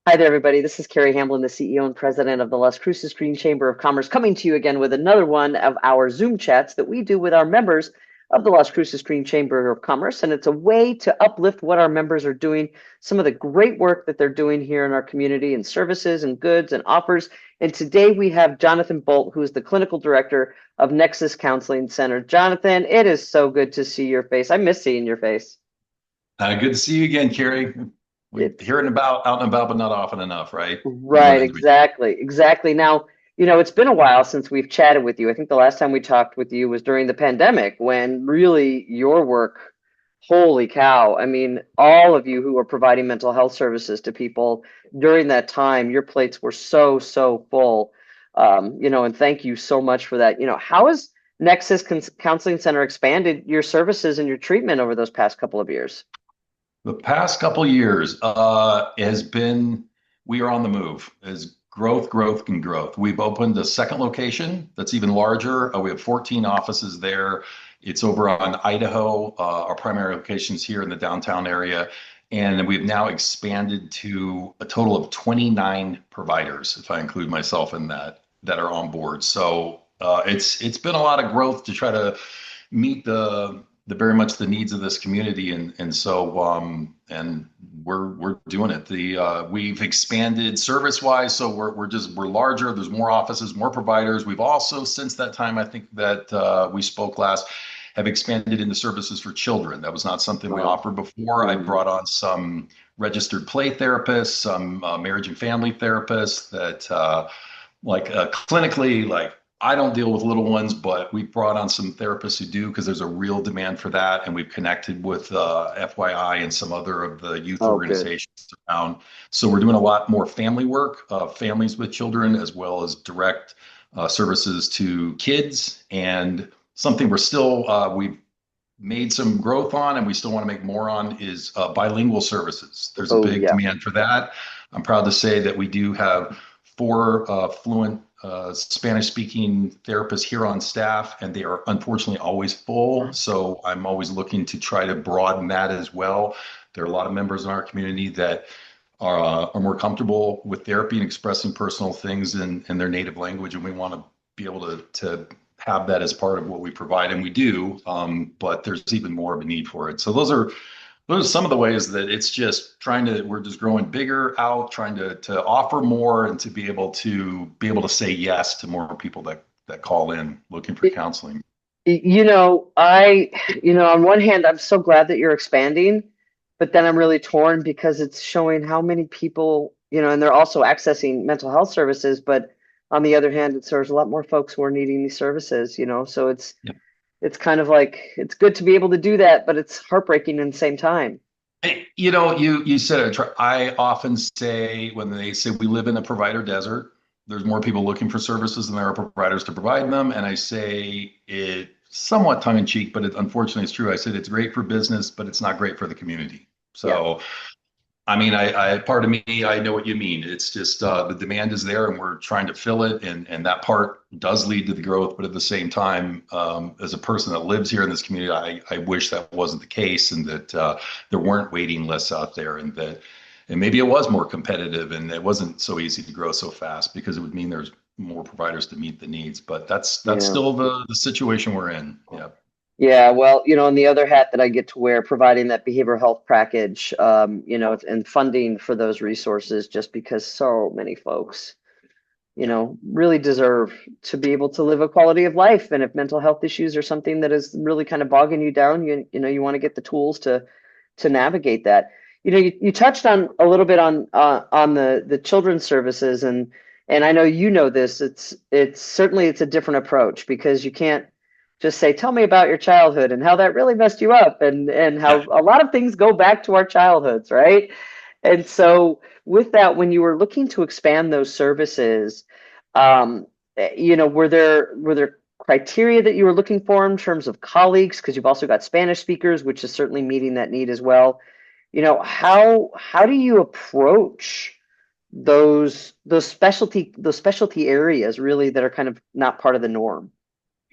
Hi there, everybody. This is Carrie Hamblen, the CEO and president of the Las Cruces Green Chamber of Commerce, coming to you again with another one of our Zoom chats that we do with our members of the Las Cruces Green Chamber of Commerce. And it's a way to uplift what our members are doing, some of the great work that they're doing here in our community and services and goods and offers. And today we have Jonathan Boldt, who is the clinical director of Nexus Counseling Center. Jonathan, it is so good to see your face. I miss seeing your face. Good to see you again, Carrie. We It's hear it about out and about, but not often enough, right? We run Right, into each other. exactly. Now, it's been a while since we've chatted with you. I think the last time we talked with you was during the pandemic when really your work, holy cow. I mean, all of you who are providing mental health services to people during that time, your plates were so full. And thank you so much for that. How has Counseling Center expanded your services and your treatment over those past couple of years? The past couple years has been, we are on the move as growth, and growth. We've opened a second location that's even larger. We have 14 offices there. It's over on Idaho. Our primary location is here in the downtown area. And we've now expanded to a total of 29 providers, if I include myself in that are on board. So it's been a lot of growth to try to meet the very much the needs of this community, and we're doing it. We've expanded service wise, so we're larger. There's more offices, more providers. We've also, since that time, I think that we spoke last, have expanded into services for children. That was not something we Wow. offered before. I Mhm. brought on some registered play therapists, some marriage and family therapists that clinically, like, I don't deal with little ones, but we've brought on some therapists who do, because there's a real demand for that. And we've connected with FYI and some other of the youth Oh, good. organizations around. So we're doing a lot more family work, families with children, as well as direct services to kids. And something we've made some growth on, and we still want to make more on, is bilingual services. There's a Oh, big yeah. demand for that. I'm proud to say that we do have four fluent Spanish speaking therapists here on staff, and they are unfortunately always full. So I'm always looking to try to broaden that as well. There are a lot of members in our community that are more comfortable with therapy and expressing personal things in their native language, and we want to be able to have that as part of what we provide, and we do. But there's even more of a need for it. So those are some of the ways that it's just we're just growing bigger out, trying to offer more, and to be able to say yes to more people that call in looking for counseling. On one hand, I'm so glad that you're expanding, but then I'm really torn because it's showing how many people, and they're also accessing mental health services. But on the other hand, there's a lot more folks who are needing these services, so it's kind of like it's good to be able to do that, but it's heartbreaking in the same time. Hey, you said it. I often say, when they say we live in a provider desert, there's more people looking for services than there are providers to provide them. And I say it somewhat tongue in cheek, but unfortunately it's true. I said it's great for business, but it's not great for the community. Yeah. So I mean, part of me, I know what you mean. It's just the demand is there, and we're trying to fill it, and that part does lead to the growth. But at the same time, as a person that lives here in this community, I wish that wasn't the case, and that there weren't waiting lists out there, and maybe it was more competitive, and it wasn't so easy to grow so fast, because it would mean there's more providers to meet the needs. But that's Yeah. still the situation we're in. Yeah. Yeah, well, on the other hat that I get to wear, providing that behavioral health package, and funding for those resources, just because so many folks, really deserve to be able to live a quality of life. And if mental health issues are something that is really kind of bogging you down, you want to get the tools to navigate that. You touched on a little bit on the children's services, and I know this. It's certainly it's a different approach because you can't just say, tell me about your childhood and how that really messed you up, and how Yeah. a lot of things go back to our childhoods, right? And so with that, when you were looking to expand those services, um, were there criteria that you were looking for in terms of colleagues? Because you've also got Spanish speakers, which is certainly meeting that need as well. How do you approach those specialty areas really that are kind of not part of the norm?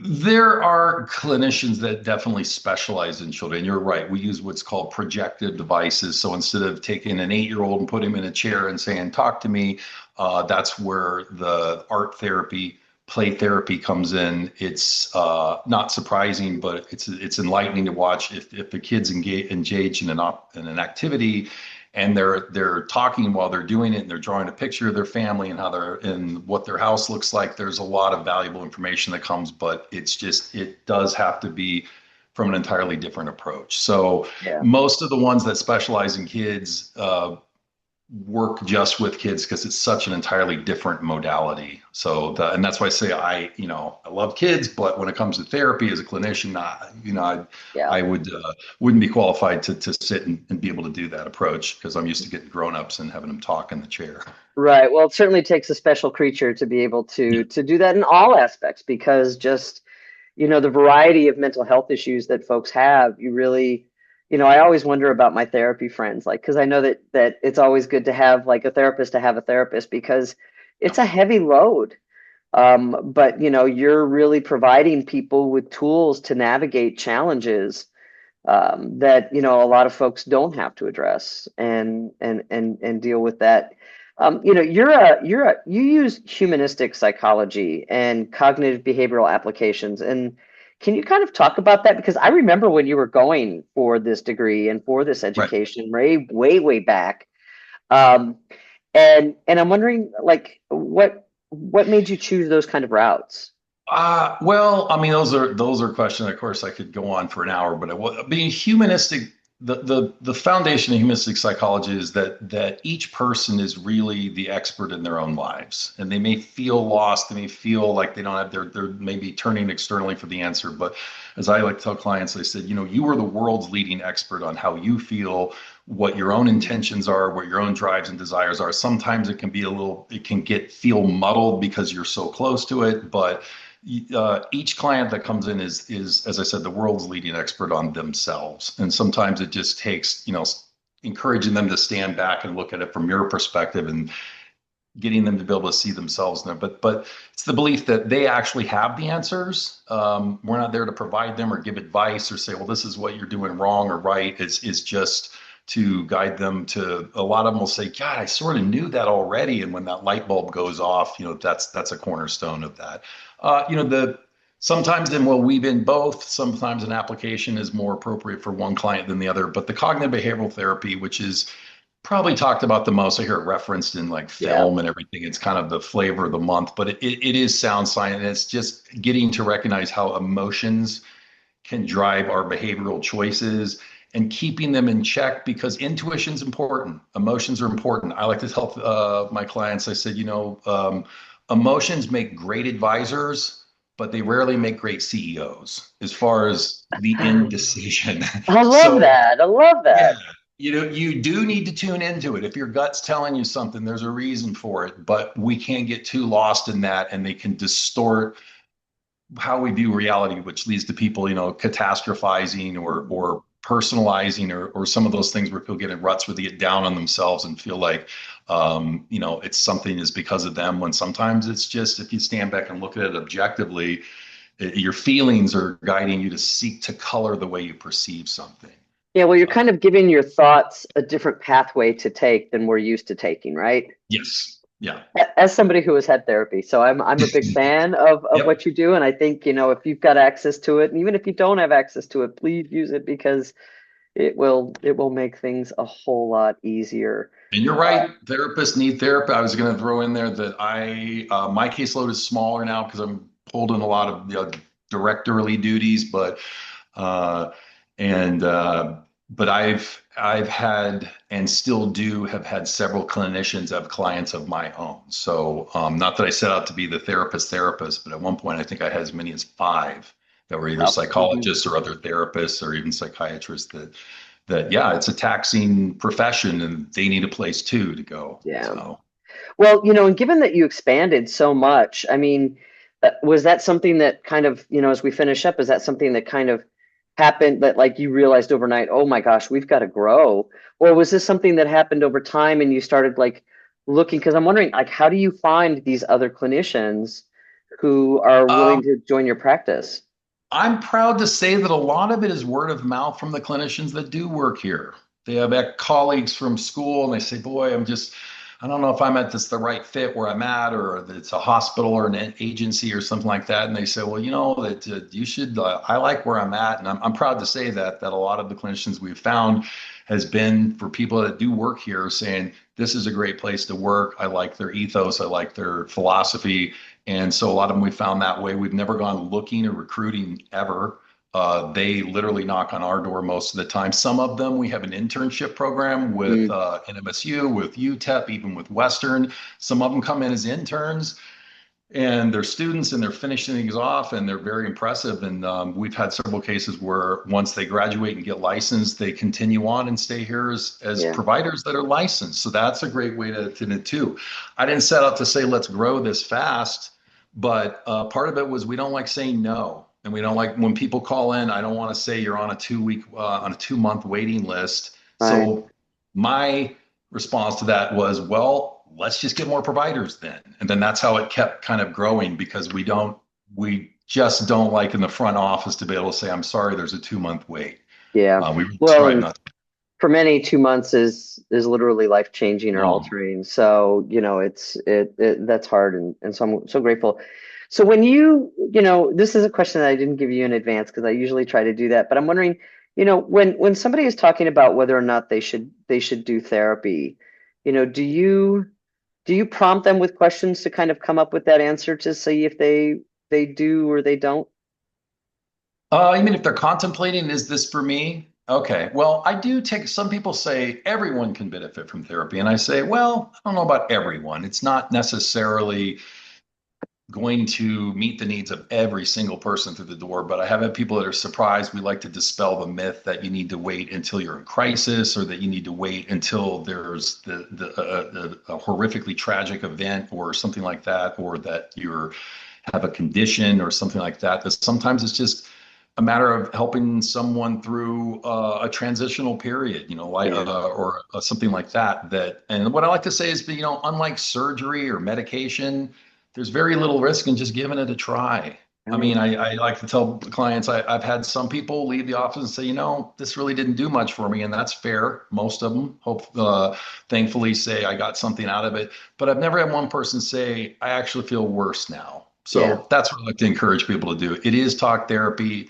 There are clinicians that definitely specialize in children. You're right. We use what's called projective devices. So instead of taking an 8-year-old and put him in a chair and saying, "Talk to me," that's where the art therapy, play therapy comes in. It's not surprising, but it's enlightening to watch if the kids engage in an activity and they're talking while they're doing it and they're drawing a picture of their family and how they're and what their house looks like. There's a lot of valuable information that comes, but it does have to be from an entirely different approach. So Yeah. most of the ones that specialize in kids work just with kids because it's such an entirely different modality. And that's why I say I love kids, but when it comes to therapy as a clinician, Yeah. I wouldn't be qualified to sit and be able to do that approach because I'm used to getting grown-ups and having them talk in the chair. Right. Well, it certainly takes a special creature to be able Yeah, to do that in all aspects because just, the variety of mental health issues that folks have, you really, I always wonder about my therapy friends, like, because I know that it's always good to have like a therapist to have a therapist because yeah, it's a heavy load. But you're really providing people with tools to navigate challenges that a lot of folks don't have to address and deal with that. You use humanistic psychology and cognitive behavioral applications, and can you kind of talk about that? Because I remember when you were going for this degree and for this right. education, way back. Um, and I'm wondering, like, what made you choose those kind of routes? Well, I mean, those are questions. Of course, I could go on for an hour, but being humanistic, the foundation of humanistic psychology is that each person is really the expert in their own lives, and they may feel lost, they may feel like they don't have they're maybe turning externally for the answer. But as I like to tell clients, I said, you are the world's leading expert on how you feel, what your own intentions are, what your own drives and desires are. Sometimes it can feel muddled because you're so close to it, but each client that comes in is, as I said, the world's leading expert on themselves. And sometimes it just takes, encouraging them to stand back and look at it from your perspective and getting them to be able to see themselves in it. But it's the belief that they actually have the answers. We're not there to provide them or give advice or say, well, this is what you're doing wrong or right. It's just to guide them to. A lot of them will say, God, I sort of knew that already. And when that light bulb goes off, that's a cornerstone of that. The sometimes then we'll weave in both. Sometimes an application is more appropriate for one client than the other. But the cognitive behavioral therapy, which is probably talked about the most. I hear it referenced in like Yeah. film and everything. It's kind of the flavor of the month, but it is sound science. And it's just getting to recognize how emotions can drive our behavioral choices and keeping them in check because intuition is important. Emotions are important. I like to tell my clients, I said, emotions make great advisors, but they rarely make great CEOs as far as the indecision. I love So that. I love yeah, that. you do need to tune into it. If your gut's telling you something, there's a reason for it, but we can't get too lost in that and they can distort how we view reality, which leads to people, catastrophizing or personalizing or some of those things where people get in ruts where they get down on themselves and feel like it's something is because of them when sometimes it's just if you stand back and look at it objectively, your feelings are guiding you to seek to color the way you perceive something. Yeah, well, you're Uh, kind of giving your thoughts a different pathway to take than we're used to taking, right? yes. Yeah. As somebody who has had therapy, so I'm a big fan of Yep. what you do, and I think, if you've got access to it, and even if you don't have access to it, please use it because it will make things a whole lot easier. And you're Uh, right. Therapists need therapy. I was going to throw in there that my caseload is smaller now because I'm pulled in a lot of directorly duties, uh, and but I've had and still do have had several clinicians have clients of my own. So not that I set out to be the therapist, but at one point I think I had as many as five that were either mhm. psychologists or other therapists or even psychiatrists that yeah, it's a taxing profession and they need a place too to go. Yeah. So Well, and given that you expanded so much, I mean, was that something that kind of, as we finish up, is that something that kind of happened that like you realized overnight, oh my gosh, we've got to grow? Or was this something that happened over time and you started like looking? Because I'm wondering, like, how do you find these other clinicians who are willing Um, to join your practice? I'm proud to say that a lot of it is word of mouth from the clinicians that do work here. They have colleagues from school and they say, boy, I don't know if I'm at this the right fit where I'm at, or that it's a hospital or an agency or something like that. And they say, well, that you should, I like where I'm at. And I'm proud to say that a lot of the clinicians we've found has been for people that do work here saying, this is a great place to work. I like their ethos. I like their philosophy. And so a lot of them we found that way. We've never gone looking or recruiting ever. They literally knock on our door most of the time. Some of them, we have an internship program with Mm, NMSU, with UTEP, even with Western. Some of them come in as interns and they're students and they're finishing things off and they're very impressive. And we've had several cases where once they graduate and get licensed, they continue on and stay here as yeah, providers that are licensed. So that's a great way to too. I didn't set out to say, let's grow this fast, but part of it was we don't like saying no. And we don't like when people call in, I don't want to say you're on a 2 week, on a 2 month waiting list. right. So my response to that was, well, let's just get more providers then. And then that's how it kept kind of growing because we just don't like in the front office to be able to say, I'm sorry, there's a 2 month wait. Yeah. We really Well, strive and not to. for many, 2 months is literally life changing or Oh, altering. So, it that's hard. And so I'm so grateful. So when this is a question that I didn't give you in advance because I usually try to do that, but I'm wondering, when somebody is talking about whether or not they should do therapy, do you prompt them with questions to kind of come up with that answer to see if they do or they don't? you mean if they're contemplating, is this for me? Okay. Well, I do take, some people say everyone can benefit from therapy. And I say, well, I don't know about everyone. It's not necessarily going to meet the needs of every single person through the door, but I have had people that are surprised. We like to dispel the myth that you need to wait until you're in crisis or that you need to wait until there's a horrifically tragic event or something like that, or that you have a condition or something like that. That sometimes it's just a matter of helping someone through a transitional period, like Yeah. or something like that. And what I like to say is, unlike surgery or medication, there's very little risk in just giving it a try. I Right. mean, I like to tell clients I've had some people leave the office and say, this really didn't do much for me, and that's fair. Most of them, thankfully, say I got something out of it. But I've never had one person say I actually feel worse now. Yeah. So that's what I like to encourage people to do. It is talk therapy.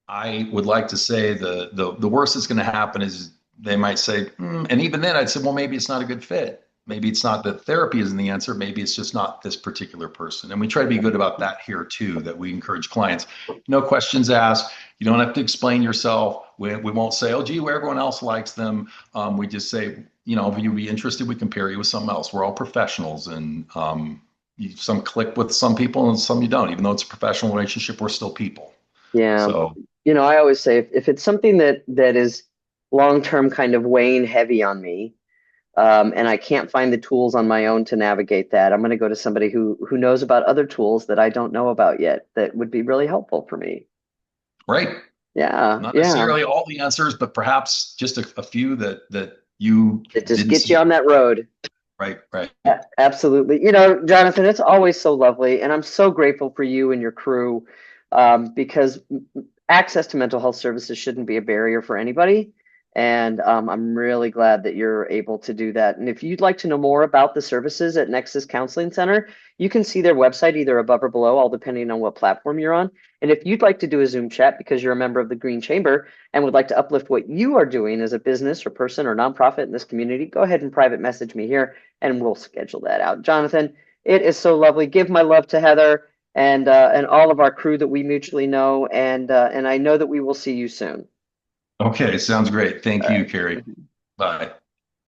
I would like to say the worst that's going to happen is they might say, and even then I'd say, well, maybe it's not a good fit. Maybe it's not that therapy isn't the answer. Maybe it's just not this particular person. And we try to be good about that here too, that we encourage clients. No questions asked. You don't have to explain yourself. We won't say, oh, gee, well, everyone else likes them. We just say, if you'd be interested, we compare you with something else. We're all professionals and some click with some people and some you don't. Even though it's a professional relationship, we're still people. Yeah. So I always say if it's something that is long term kind of weighing heavy on me, and I can't find the tools on my own to navigate that, I'm going to go to somebody who knows about other tools that I don't know about yet that would be really helpful for me. right. Yeah, Not yeah. necessarily all the answers, but perhaps just a few that you It just didn't gets you see. on that road. Right, right. Absolutely. Jonathan, it's always so lovely, and I'm so grateful for you and your crew, because access to mental health services shouldn't be a barrier for anybody. And I'm really glad that you're able to do that. And if you'd like to know more about the services at Nexus Counseling Center, you can see their website either above or below, all depending on what platform you're on. And if you'd like to do a Zoom chat because you're a member of the Green Chamber and would like to uplift what you are doing as a business or person or nonprofit in this community, go ahead and private message me here and we'll schedule that out. Jonathan, it is so lovely. Give my love to Heather and all of our crew that we mutually know, and I know that we will see you soon. Okay, sounds great. Thank All you, Carrie. right. Bye.